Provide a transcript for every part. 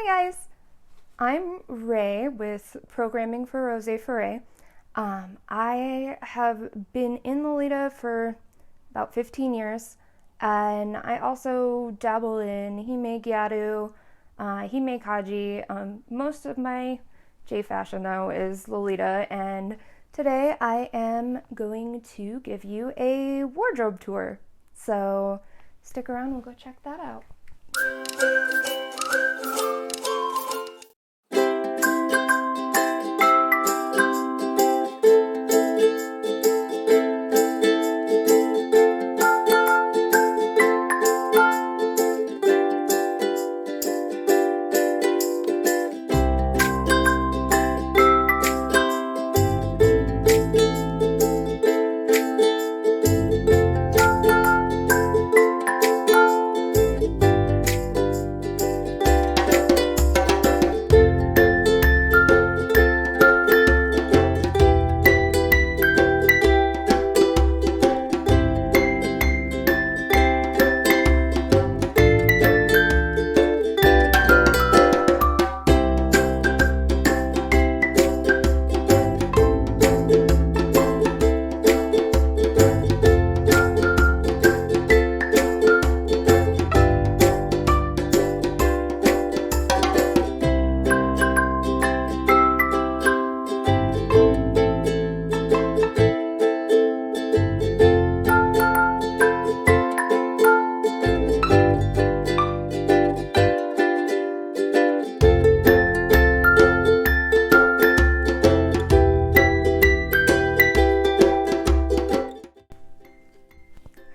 Hi guys, I'm Ray with programming for Rosé Forêt. I have been in lolita for about 15 years, and I also dabble in hime gyaru, hime kaji. Most of my J fashion though is lolita, and today I am going to give you a wardrobe tour. So stick around, we'll go check that out.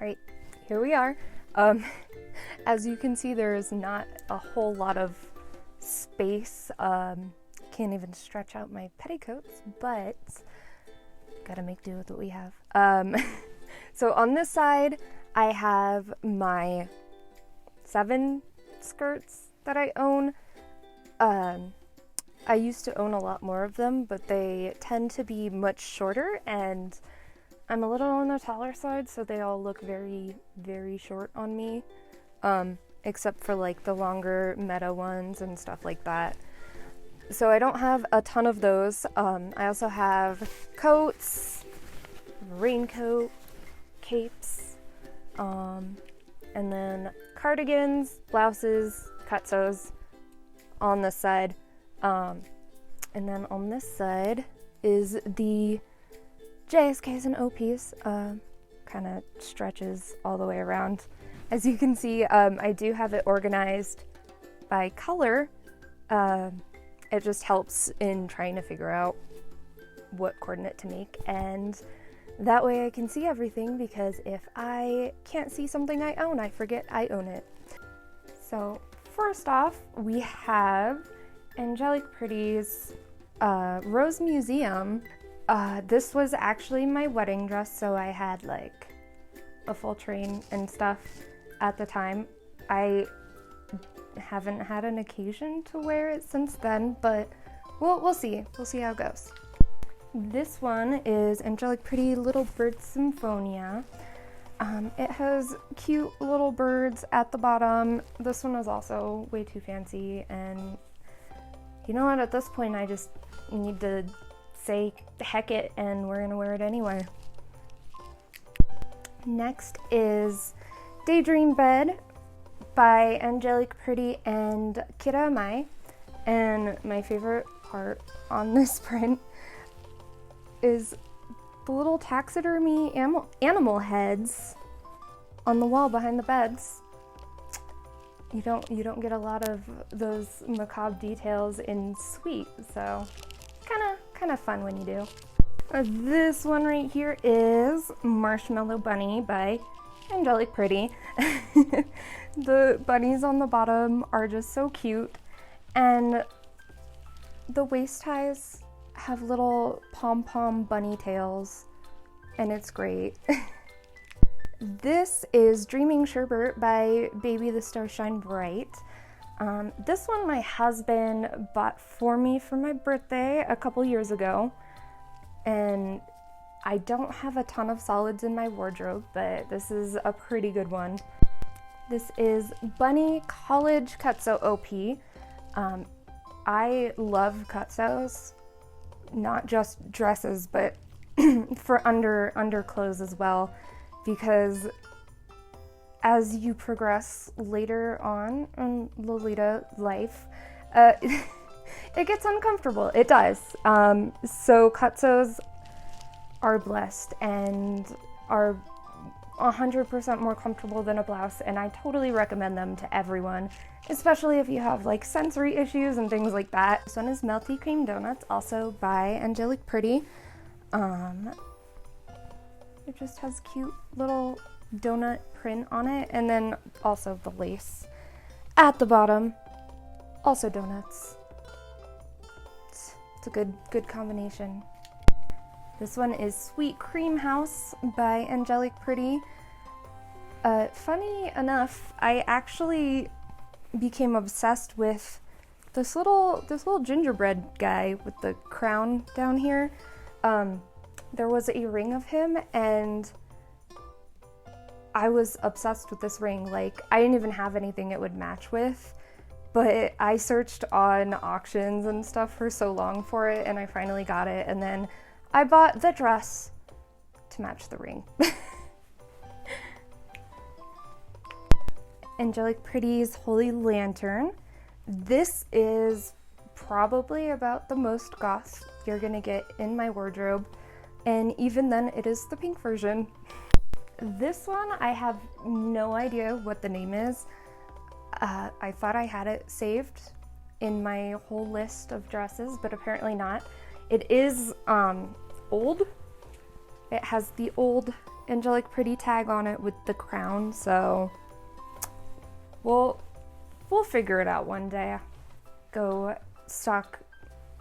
Alright, here we are. As you can see, there is not a whole lot of space. Can't even stretch out my petticoats, but gotta make do with what we have. So on this side, I have my 7 skirts that I own. I used to own a lot more of them, but they tend to be much shorter, and I'm a little on the taller side, so they all look very, very short on me, except for like the longer meta ones and stuff like that. So I don't have a ton of those. I also have coats, raincoat, capes, and then cardigans, blouses, cutsos on this side. And then on this side is the JSKs and OPs, kind of stretches all the way around. As you can see, I do have it organized by color. It just helps in trying to figure out what coordinate to make, and that way I can see everything, because if I can't see something I own, I forget I own it. So first off, we have Angelic Pretty's Rose Museum. This was actually my wedding dress, so I had like a full train and stuff at the time. I haven't had an occasion to wear it since then, but we'll see. We'll see how it goes. This one is Angelic Pretty Little Bird Symphonia. It has cute little birds at the bottom. This one is also way too fancy, and you know what, at this point I just need to say heck it, and we're gonna wear it anyway. Next is Daydream Bed by Angelic Pretty and Kiramai. And my favorite part on this print is the little taxidermy animal heads on the wall behind the beds. You don't get a lot of those macabre details in Sweet, so kind of fun when you do. This one right here is Marshmallow Bunny by Angelic Pretty. The bunnies on the bottom are just so cute, and the waist ties have little pom-pom bunny tails, and it's great. This is Dreaming Sherbert by Baby the Stars Shine Bright. This one my husband bought for me for my birthday a couple years ago, and I don't have a ton of solids in my wardrobe, but this is a pretty good one. This is Bunny College Cutso OP. I love cutsews, not just dresses, but for underclothes as well, because as you progress later on in Lolita life, it gets uncomfortable. It does. So cutsews are blessed and are 100% more comfortable than a blouse, and I totally recommend them to everyone, especially if you have like sensory issues and things like that. This one is Melty Cream Donuts, also by Angelic Pretty. It just has cute little donut print on it, and then also the lace at the bottom, also donuts. It's a good combination. This one is Sweet Cream House by Angelic Pretty. Funny enough, I actually became obsessed with this little gingerbread guy with the crown down here. There was a ring of him, and I was obsessed with this ring. Like, I didn't even have anything it would match with, but I searched on auctions and stuff for so long for it, and I finally got it, and then I bought the dress to match the ring. Angelic Pretty's Holy Lantern. This is probably about the most goth you're gonna get in my wardrobe, and even then it is the pink version. This one, I have no idea what the name is. I thought I had it saved in my whole list of dresses, but apparently not. It is old. It has the old Angelic Pretty tag on it with the crown, so we'll figure it out one day. Go stalk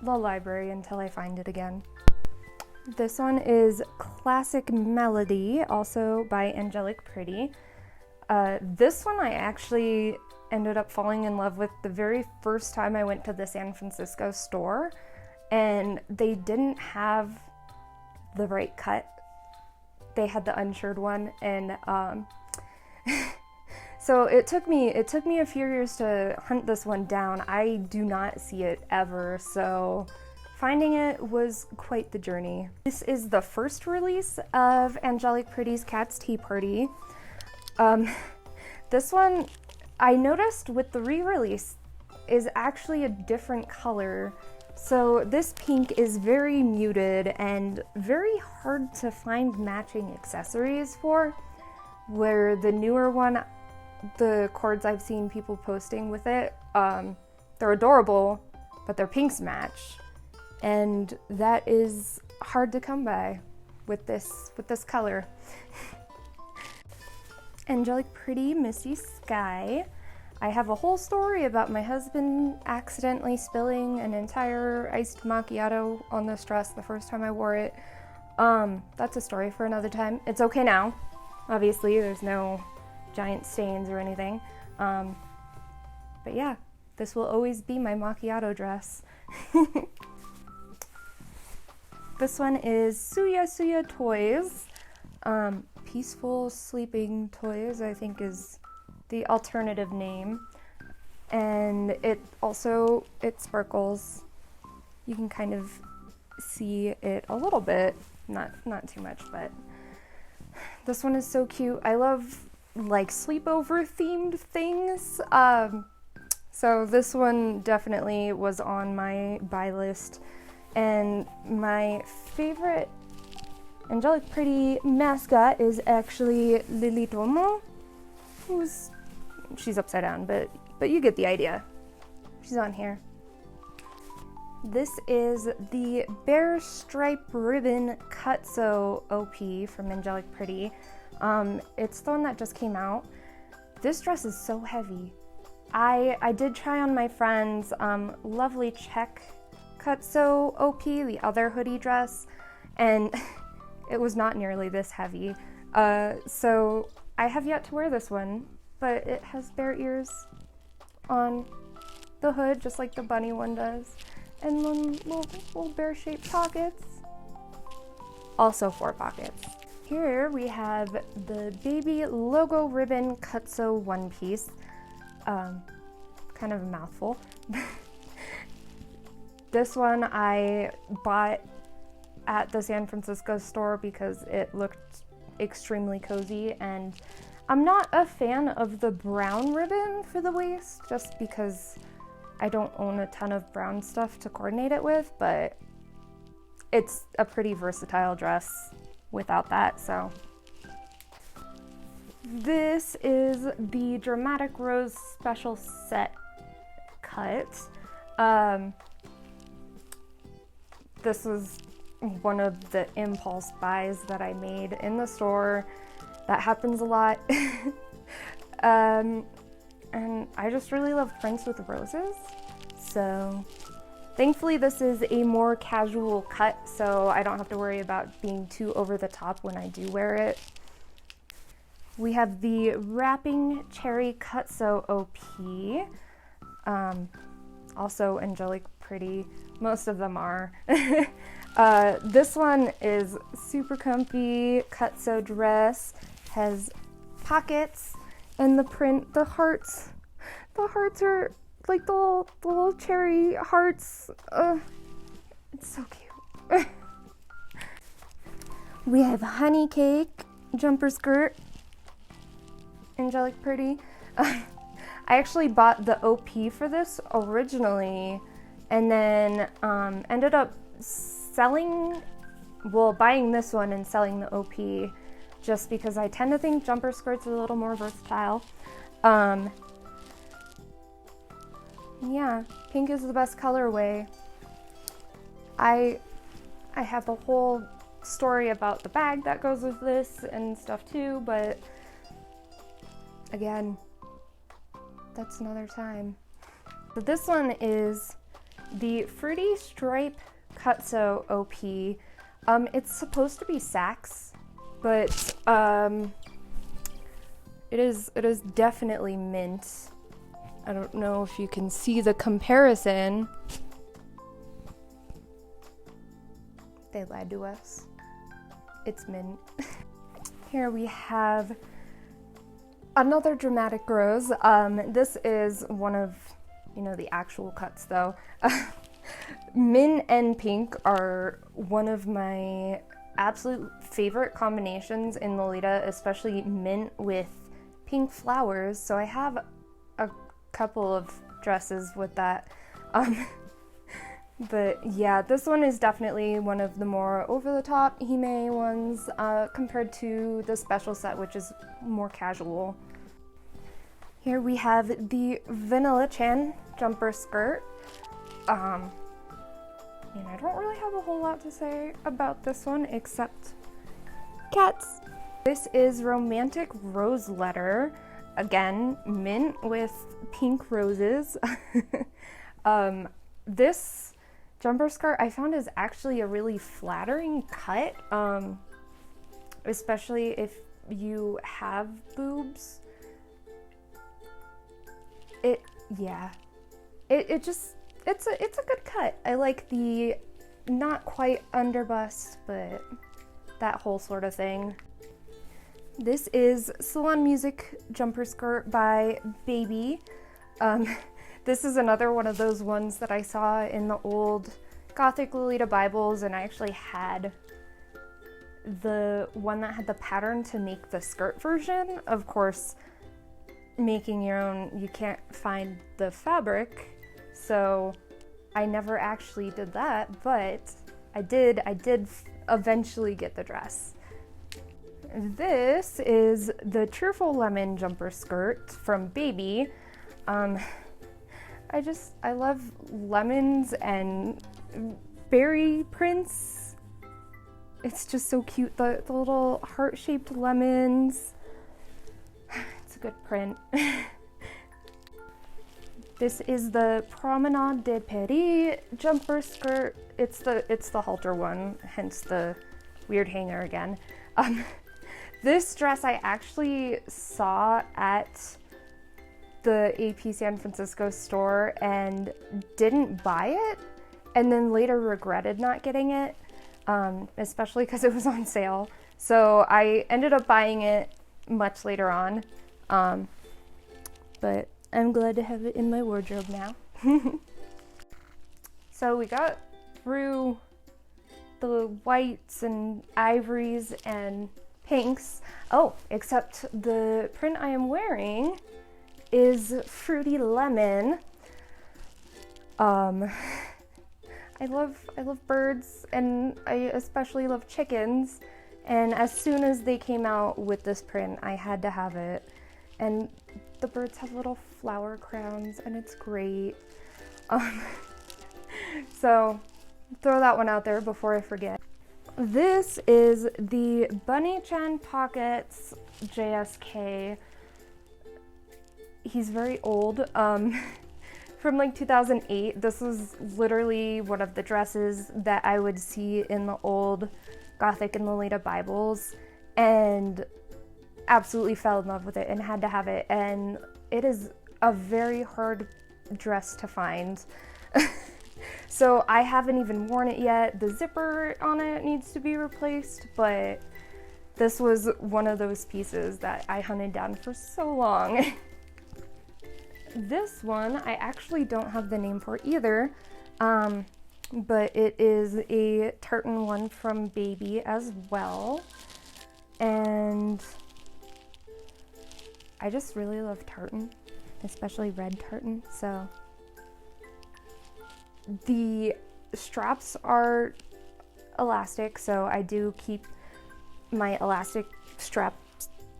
the library until I find it again. This one is Classic Melody, also by Angelic Pretty. This one I actually ended up falling in love with the very first time I went to the San Francisco store, and they didn't have the right cut. They had the unshirred one, and so it took me a few years to hunt this one down. I do not see it ever, so finding it was quite the journey. This is the first release of Angelic Pretty's Cat's Tea Party. This one, I noticed with the re-release, is actually a different color. So this pink is very muted and very hard to find matching accessories for, where the newer one, the cords I've seen people posting with it, they're adorable, but their pinks match. And that is hard to come by with this color. Angelic Pretty Misty Sky. I have a whole story about my husband accidentally spilling an entire iced macchiato on this dress the first time I wore it. That's a story for another time. It's okay now. Obviously, there's no giant stains or anything. But yeah, this will always be my macchiato dress. This one is Suya Suya Toys. Peaceful Sleeping Toys, I think, is the alternative name. And it sparkles. You can kind of see it a little bit, not too much, but this one is so cute. I love like sleepover themed things. So this one definitely was on my buy list. And my favorite Angelic Pretty mascot is actually Lilitomo, she's upside down, but you get the idea. She's on here. This is the Bear Stripe Ribbon Cutsew OP from Angelic Pretty. It's the one that just came out. This dress is so heavy. I did try on my friend's lovely check Cutsew OP, the other hoodie dress, and it was not nearly this heavy. So I have yet to wear this one, but it has bear ears on the hood, just like the bunny one does, and then little bear-shaped pockets. Also 4 pockets. Here we have the baby logo ribbon Cutsew one piece. Kind of a mouthful. This one I bought at the San Francisco store because it looked extremely cozy, and I'm not a fan of the brown ribbon for the waist just because I don't own a ton of brown stuff to coordinate it with, but it's a pretty versatile dress without that, so. This is the Dramatic Rose special set cut. This was one of the impulse buys that I made in the store. That happens a lot. And I just really love prints with roses. So thankfully this is a more casual cut, so I don't have to worry about being too over the top when I do wear it. We have the Wrapping Cherry Cut Sew OP. Also angelic pretty. Most of them are. This one is super comfy, cut sew dress, has pockets, and the print, the hearts are like the little cherry hearts. It's so cute. We have Honey Cake jumper skirt, angelic pretty. I actually bought the OP for this originally, and then ended up buying this one and selling the OP just because I tend to think jumper skirts are a little more versatile. Yeah, pink is the best colorway. I have a whole story about the bag that goes with this and stuff too, but again, that's another time. So this one is the Fruity Stripe Cut Sew OP. It's supposed to be Saks, but it is definitely mint. I don't know if you can see the comparison. They lied to us. It's mint. Here we have another Dramatic Rose. This is one of, the actual cuts though. Mint and pink are one of my absolute favorite combinations in Lolita, especially mint with pink flowers. So I have a couple of dresses with that. But yeah, this one is definitely one of the more over-the-top Hime ones compared to the special set, which is more casual. Here we have the Vanilla Chan jumper skirt. And I don't really have a whole lot to say about this one except cats. This is Romantic Rose Letter. Again, mint with pink roses. This jumper skirt I found is actually a really flattering cut, especially if you have boobs. It's a good cut. I like the not quite under bust, but that whole sort of thing. This is Salon Music jumper skirt by Baby. This is another one of those ones that I saw in the old Gothic Lolita Bibles, and I actually had the one that had the pattern to make the skirt version. Of course, making your own, you can't find the fabric, so I never actually did that, but I did eventually get the dress. This is the Cheerful Lemon jumper skirt from Baby. I love lemons and berry prints. It's just so cute, the little heart-shaped lemons. It's a good print. This is the Promenade de Paris jumper skirt. It's the halter one, hence the weird hanger again. This dress I actually saw at the AP San Francisco store and didn't buy it, and then later regretted not getting it, especially because it was on sale. So I ended up buying it much later on, but I'm glad to have it in my wardrobe now. So we got through the whites and ivories and pinks. Oh, except the print I am wearing is Fruity Lemon. I love birds, and I especially love chickens. And as soon as they came out with this print, I had to have it. And the birds have little flower crowns, and it's great. So throw that one out there before I forget. This is the Bunny Chan Pockets JSK. He's very old. From like 2008. This was literally one of the dresses that I would see in the old Gothic and Lolita Bibles, and absolutely fell in love with it and had to have it. And it is a very hard dress to find. So I haven't even worn it yet. The zipper on it needs to be replaced, but this was one of those pieces that I hunted down for so long. This one, I actually don't have the name for either, but it is a tartan one from Baby as well. And I just really love tartan, especially red tartan. So the straps are elastic, so I do keep my elastic strap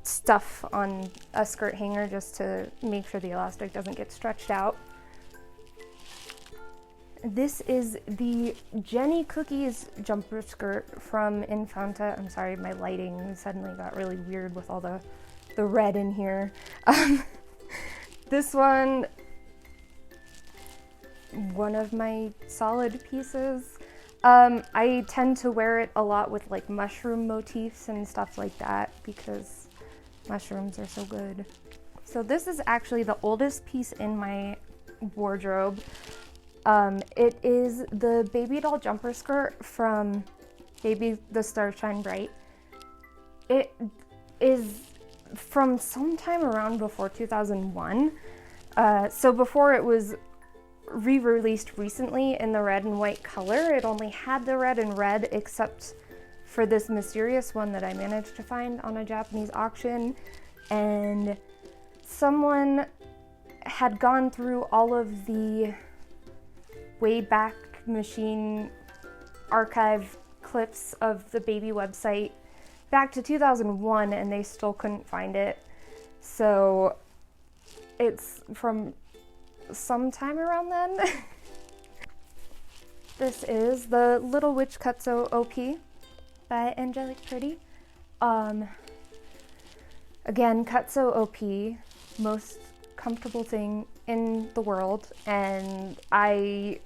stuff on a skirt hanger just to make sure the elastic doesn't get stretched out. This is the Jenny Cookies jumper skirt from Infanta. I'm sorry, my lighting suddenly got really weird with all the red in here. This one of my solid pieces. I tend to wear it a lot with like mushroom motifs and stuff like that because mushrooms are so good. So this is actually the oldest piece in my wardrobe. It is the baby doll jumper skirt from Baby the Stars Shine Bright. It is from sometime around before 2001. So before it was re-released recently in the red and white color. It only had the red and red except for this mysterious one that I managed to find on a Japanese auction, and someone had gone through all of the Wayback Machine archive clips of the Baby website back to 2001 and they still couldn't find it. So it's from sometime around then. This is the Little Witch Cutso OP by Angelic Pretty. Again, Cutso OP, most comfortable thing in the world, and I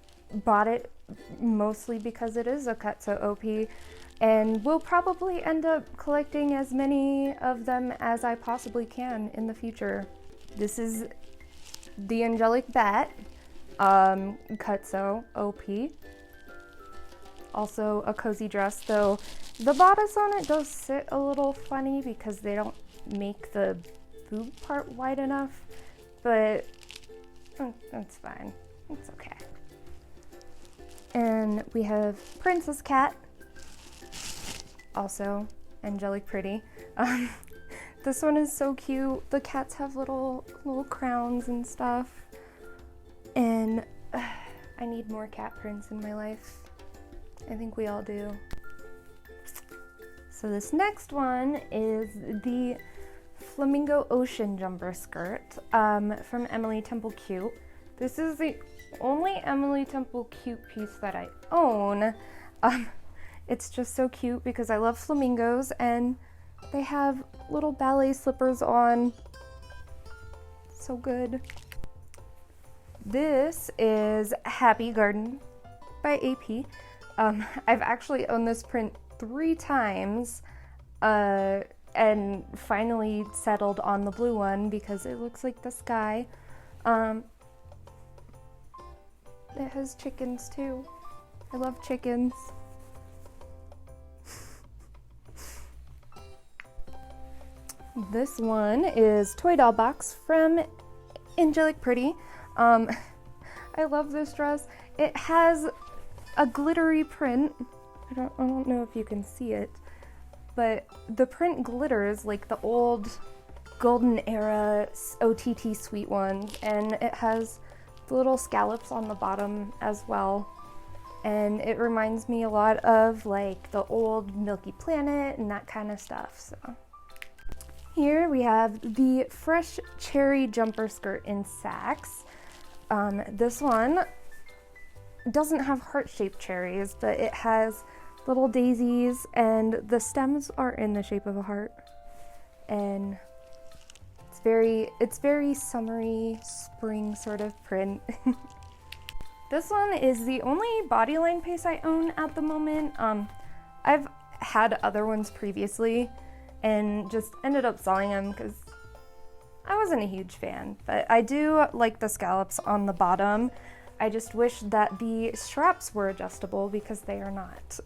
bought it mostly because it is a Cutso OP, and will probably end up collecting as many of them as I possibly can in the future. This is the Angelic Bat, Cutso OP. Also a cozy dress, though the bodice on it does sit a little funny because they don't make the boob part wide enough, but that's fine. It's okay. And we have Princess Cat, also Angelic Pretty. This one is so cute. The cats have little crowns and stuff, and I need more cat prints in my life. I think we all do. So this next one is the Flamingo Ocean jumper skirt from Emily Temple Cute. This is the only Emily Temple Cute piece that I own. It's just so cute because I love flamingos, and they have little ballet slippers on. So good. This is Happy Garden by AP. I've actually owned this print 3 times and finally settled on the blue one because it looks like the sky. It has chickens too. I love chickens. This one is Toy Doll Box from Angelic Pretty. I love this dress. It has a glittery print. I don't know if you can see it, but the print glitters like the old golden era OTT sweet one, and it has the little scallops on the bottom as well. And it reminds me a lot of like the old Milky Planet and that kind of stuff. So here we have the fresh cherry jumper skirt in Saks. This one doesn't have heart-shaped cherries, but it has little daisies, and the stems are in the shape of a heart. And it's very summery, spring sort of print. This one is the only bodyline piece I own at the moment. I've had other ones previously and just ended up selling them because I wasn't a huge fan, but I do like the scallops on the bottom. I just wish that the straps were adjustable because they are not.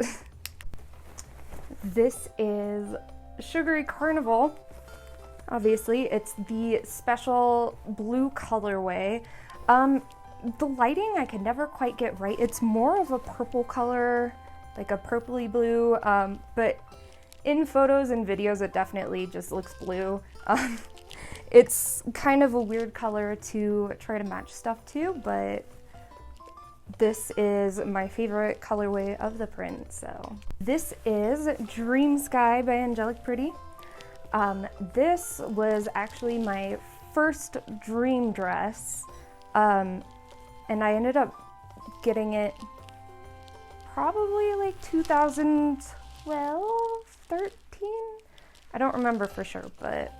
This is Sugary Carnival. Obviously, it's the special blue colorway. The lighting I can never quite get right. It's more of a purple color, like a purpley blue, but in photos and videos it definitely just looks blue. It's kind of a weird color to try to match stuff to, but this is my favorite colorway of the print. So this is Dream Sky by Angelic Pretty. This was actually my first dream dress, and I ended up getting it probably like 2012, 13? I don't remember for sure, but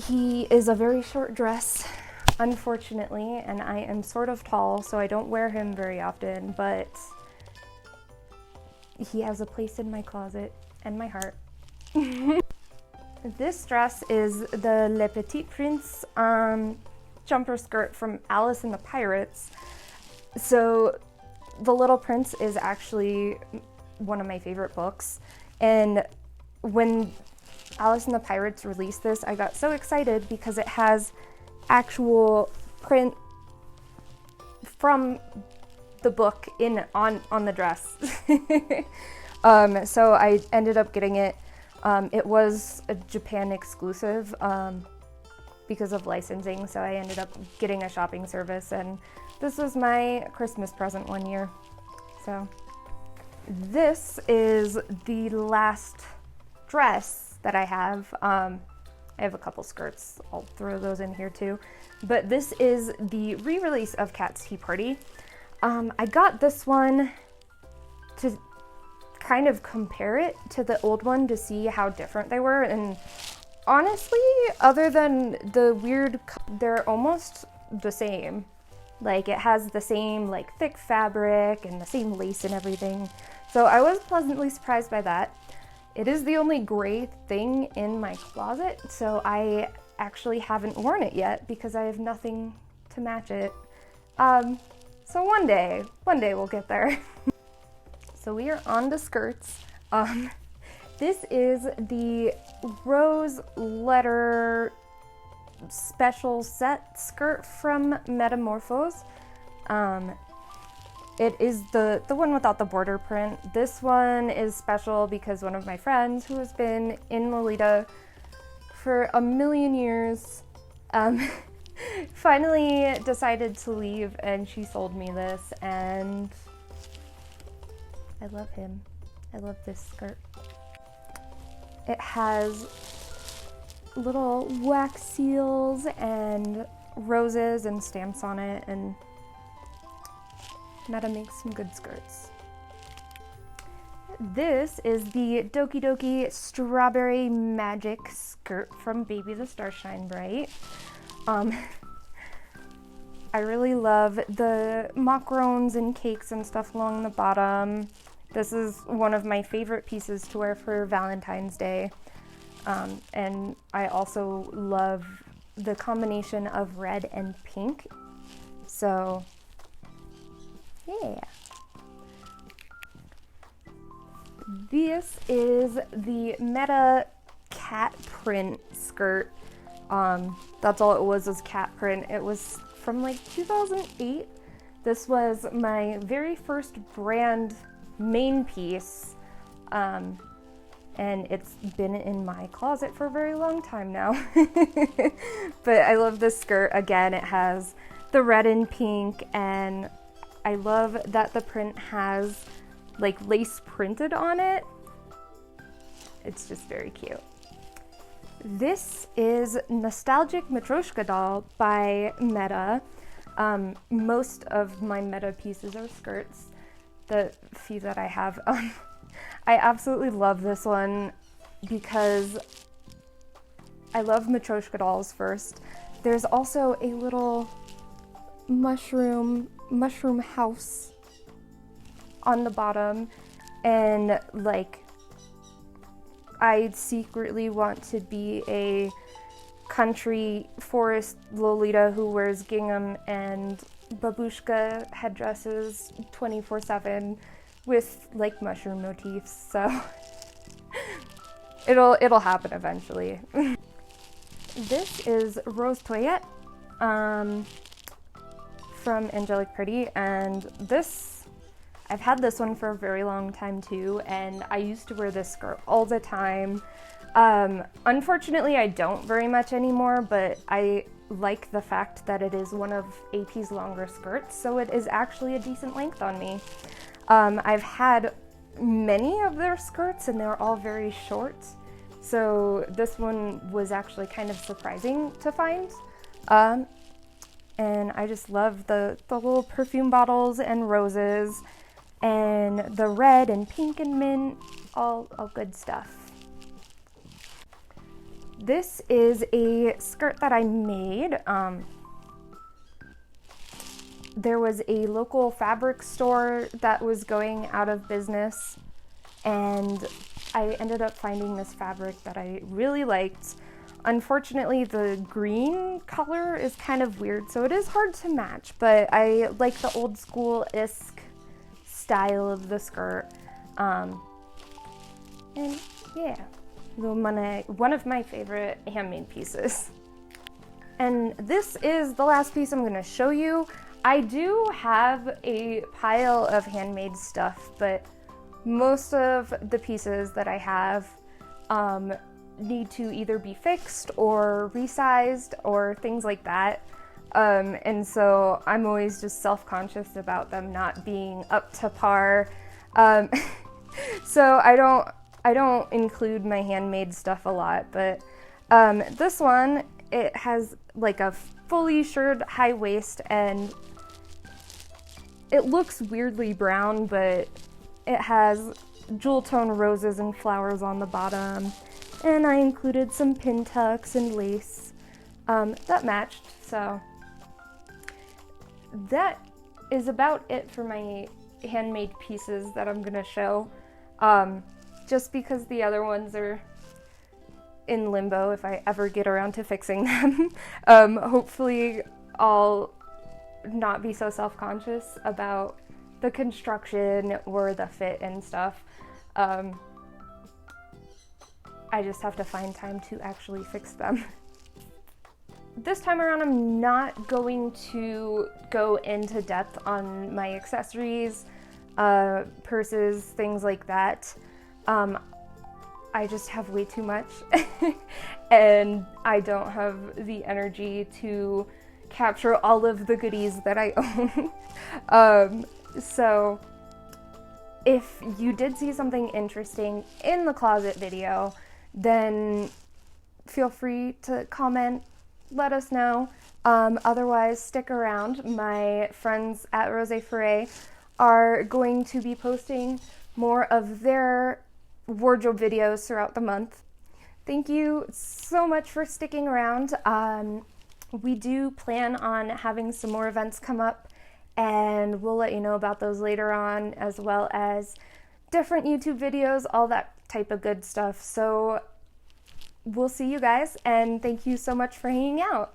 he is a very short dress, unfortunately, and I am sort of tall, so I don't wear him very often, but he has a place in my closet and my heart. This dress is the Le Petit Prince jumper skirt from Alice and the Pirates. So The Little Prince is actually one of my favorite books, and when Alice and the Pirates released this, I got so excited because it has actual print from the book on the dress. So I ended up getting it. It was a Japan exclusive because of licensing, so I ended up getting a shopping service, and this was my Christmas present one year. So this is the last dress that I have. I have a couple skirts, I'll throw those in here too. But this is the re-release of Cat's Tea Party. I got this one to kind of compare it to the old one to see how different they were, and honestly, other than the weird, they're almost the same. Like, it has the same like thick fabric and the same lace and everything. So I was pleasantly surprised by that. It is the only gray thing in my closet, so I actually haven't worn it yet because I have nothing to match it. So one day we'll get there. So we are on to skirts. This is the Rose Letter special set skirt from Metamorphose. It is the one without the border print. This one is special because one of my friends who has been in Lolita for a million years finally decided to leave, and she sold me this, and I love him. I love this skirt. It has little wax seals and roses and stamps on it, and Meta makes some good skirts. This is the Doki Doki Strawberry Magic skirt from Baby the Starshine Bright. I really love the macarons and cakes and stuff along the bottom. This is one of my favorite pieces to wear for Valentine's Day. And I also love the combination of red and pink. So, yeah. This is the Meta cat print skirt. That's all it was cat print. It was from like 2008. This was my very first brand main piece, and it's been in my closet for a very long time now. But I love this skirt. Again, it has the red and pink, and I love that the print has like lace printed on it. It's just very cute. This is Nostalgic Matryoshka Doll by Meta. Most of my Meta pieces are skirts, the few that I have. I absolutely love this one because I love Matryoshka dolls first. There's also a little mushroom house on the bottom, and like I secretly want to be a country forest lolita who wears gingham and babushka headdresses 24/7 with like mushroom motifs, so it'll happen eventually. This is Rosé Forêt from Angelic Pretty, and I've had this one for a very long time too, and I used to wear this skirt all the time. Unfortunately, I don't very much anymore, but I like the fact that it is one of AP's longer skirts, so it is actually a decent length on me. I've had many of their skirts and they're all very short, so this one was actually kind of surprising to find. And I just love the little perfume bottles and roses and the red and pink and mint, all good stuff. This is a skirt that I made. There was a local fabric store that was going out of business, and I ended up finding this fabric that I really liked. Unfortunately, the green color is kind of weird, so it is hard to match, but I like the old school-esque style of the skirt. And yeah, one of my favorite handmade pieces. And this is the last piece I'm gonna show you. I do have a pile of handmade stuff, but most of the pieces that I have need to either be fixed or resized or things like that. And so I'm always just self-conscious about them not being up to par. So I don't include my handmade stuff a lot, but this one, it has like a fully shirred high waist, and it looks weirdly brown, but it has jewel tone roses and flowers on the bottom. And I included some pin tucks and lace that matched, so that is about it for my handmade pieces that I'm gonna show. Just because the other ones are in limbo if I ever get around to fixing them. Hopefully I'll not be so self-conscious about the construction or the fit and stuff. I just have to find time to actually fix them. This time around, I'm not going to go into depth on my accessories, purses, things like that. I just have way too much and I don't have the energy to capture all of the goodies that I own. So if you did see something interesting in the closet video, then feel free to comment, let us know. Otherwise, stick around. My friends at Rosé Forêt are going to be posting more of their wardrobe videos throughout the month. Thank you so much for sticking around. We do plan on having some more events come up, and we'll let you know about those later on, as well as different YouTube videos, all that type of good stuff. So we'll see you guys, and thank you so much for hanging out.